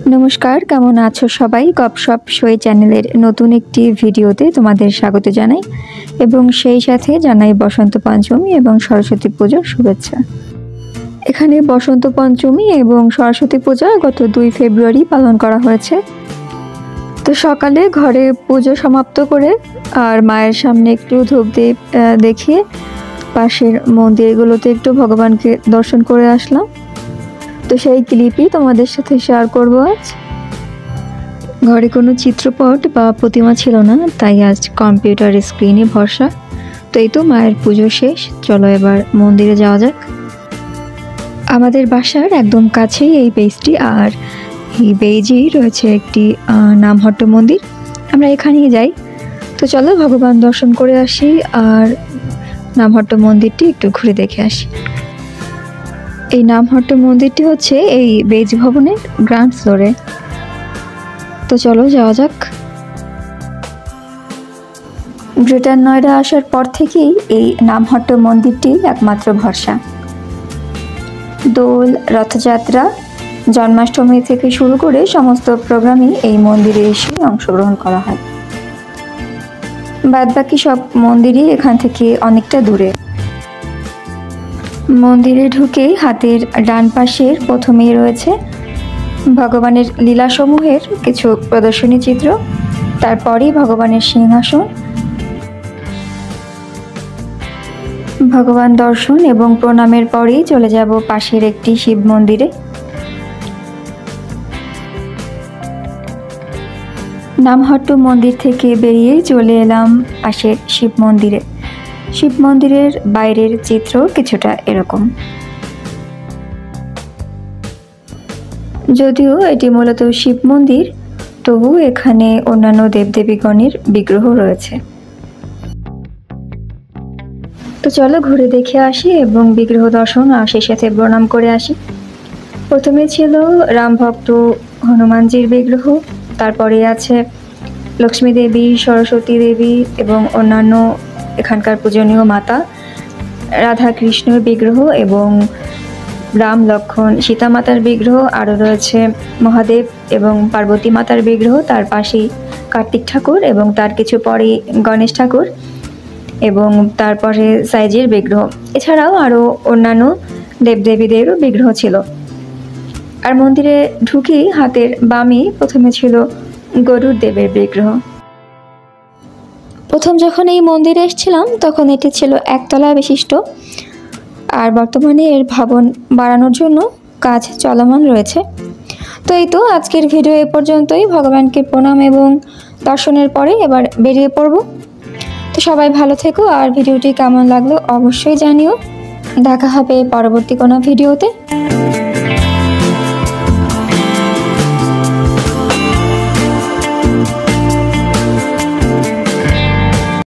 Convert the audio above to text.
নমস্কার, কেমন আছো সবাই? গপসপ শোয়ে চ্যানেলের নতুন একটি ভিডিওতে তোমাদের স্বাগত জানাই এবং সেই সাথে জানাই বসন্ত পঞ্চমী এবং সরস্বতী পুজোর শুভেচ্ছা। এখানে বসন্ত পঞ্চমী এবং সরস্বতী পূজা গত 2 ফেব্রুয়ারি পালন করা হয়েছে। তো সকালে ঘরে পুজো সমাপ্ত করে আর মায়ের সামনে একটু ধূপদীপ দেখিয়ে পাশের মন্দিরগুলোতে একটু ভগবানকে দর্শন করে আসলাম। তো সেই ক্লিপই তোমাদের সাথে শেয়ার করব আজ। ঘরে কোনো চিত্রপট বা প্রতিমা ছিল না, তাই আজ কম্পিউটার স্ক্রিনে ভরসা। তো এই তো মায়ের পুজো শেষ, চলো এবার মন্দিরে যাওয়া যাক। আমাদের বাসার একদম কাছেই এই বেজটি, আর এই বেজেই রয়েছে একটি নামহট্ট মন্দির। আমরা এখানেই যাই। তো চলো ভগবান দর্শন করে আসি আর নামহট্ট মন্দিরটি একটু ঘুরে দেখে আসি। এই নামহট্ট মন্দিরটি হচ্ছে এই বেজ ভবনের গ্রাউন্ড ফ্লোরে। তো চলো যাওয়া যাক। গ্রেটার নয়ডা আসার পর থেকেই এই নামহট্ট মন্দিরটি একমাত্র ভরসা। দোল, রথযাত্রা, জন্মাষ্টমী থেকে শুরু করে সমস্ত প্রোগ্রামই এই মন্দিরে এসে অংশগ্রহণ করা হয়। বাদবাকি সব মন্দিরই এখান থেকে অনেকটা দূরে। মন্দিরে ঢুকে হাতের ডান পাশের প্রথমেই রয়েছে ভগবানের লীলাসমূহের কিছু প্রদর্শনী চিত্র, তারপরেই ভগবানের সিংহাসন। ভগবান দর্শন এবং প্রণামের পরেই চলে যাব পাশের একটি শিব মন্দিরে। নামহট্ট মন্দির থেকে বেরিয়ে চলে এলাম পাশের শিব মন্দিরে। শিব মন্দিরের বাইরের চিত্র কিছুটা এরকম। যদিও এটি মূলত শিব মন্দির, তবু এখানে অন্যান্য দেবদেবীগণের বিগ্রহ রয়েছে। তো চলো ঘুরে দেখে আসি এবং বিগ্রহ দর্শন আর সেই সাথে প্রণাম করে আসি। প্রথমে ছিল রাম ভক্ত হনুমানজির বিগ্রহ, তারপরে আছে লক্ষ্মী দেবী, সরস্বতী দেবী এবং অন্যান্য এখানকার পূজনীয় মাতা, রাধা কৃষ্ণের বিগ্রহ এবং রাম লক্ষ্মণ সীতা মাতার বিগ্রহ, আরও রয়েছে মহাদেব এবং পার্বতী মাতার বিগ্রহ, তার পাশেই কার্তিক ঠাকুর এবং তার কিছু পরেই গণেশ ঠাকুর এবং তারপরে সাইজের বিগ্রহ। এছাড়াও আরও অন্যান্য দেবদেবীদের বিগ্রহ ছিল। আর মন্দিরে ঢুকেই হাতের বামে প্রথমে ছিল গরুর দেবের বিগ্রহ। প্রথম যখন এই মন্দিরে এসেছিলাম তখন এটি ছিল একতলা বিশিষ্ট, আর বর্তমানে এর ভবন বাড়ানোর জন্য কাজ চলমান রয়েছে। তো এই তো আজকের ভিডিও এ পর্যন্তই। ভগবানকে প্রণাম এবং দর্শনের পরে এবার বেরিয়ে পড়ব। তো সবাই ভালো থেকো, আর ভিডিওটি কেমন লাগলো অবশ্যই জানিও। দেখা হবে পরবর্তী কোনো ভিডিওতে।